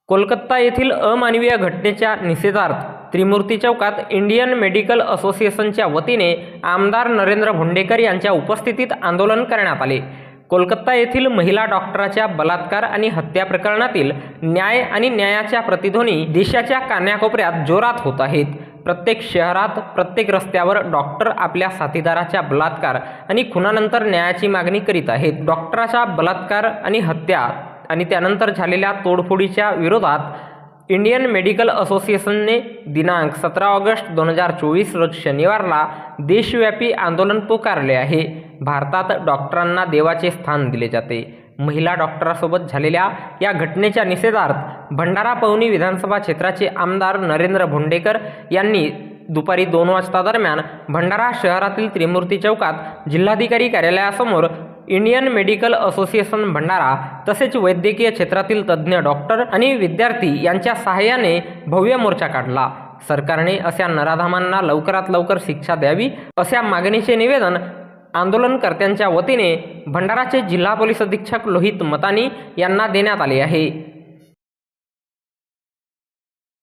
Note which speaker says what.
Speaker 1: कोलकाता येथील अमानवीय घटनेच्या निषेधार्थ त्रिमूर्ती चौकात इंडियन मेडिकल असोसिएशनच्या वतीने आमदार नरेंद्र भोंडेकर यांच्या उपस्थितीत आंदोलन करण्यात आले। कोलकाता येथील महिला डॉक्टराच्या बलात्कार आणि हत्या प्रकरणातील न्याय आणि न्यायाच्या प्रतिध्वनी देशाच्या कानाकोपऱ्यात जोरात होत आहेत। प्रत्येक शहरात, प्रत्येक रस्त्यावर डॉक्टर आपल्या साथीदाराच्या बलात्कार आणि खुनानंतर न्यायाची मागणी करीत आहेत। डॉक्टराचा बलात्कार आणि हत्या आणि त्यानंतर झालेल्या तोडफोडीच्या विरोधात इंडियन मेडिकल असोसिएशनने दिनांक 17 ऑगस्ट 2024 रोज शनिवारला देशव्यापी आंदोलन पुकारले आहे। भारतात डॉक्टरांना देवाचे स्थान दिले जाते। महिला डॉक्टरांसोबत झालेल्या या घटनेच्या निषेधार्थ भंडारा पवनी विधानसभा क्षेत्राचे आमदार नरेंद्र भोंडेकर यांनी दुपारी 2 वाजता दरम्यान भंडारा शहरातील त्रिमूर्ती चौकात जिल्हाधिकारी कार्यालयासमोर इंडियन मेडिकल असोसिएशन भंडारा तसेच वैद्यकीय क्षेत्रातील तज्ज्ञ डॉक्टर आणि विद्यार्थी यांच्या सहाय्याने भव्य मोर्चा काढला। सरकारने अशा नराधमांना लवकरात लवकर शिक्षा द्यावी अशा मागणीचे निवेदन आंदोलनकर्त्यांच्या वतीने भंडाराचे जिल्हा पोलीस अधीक्षक लोहित मतानी यांना देण्यात आले आहे।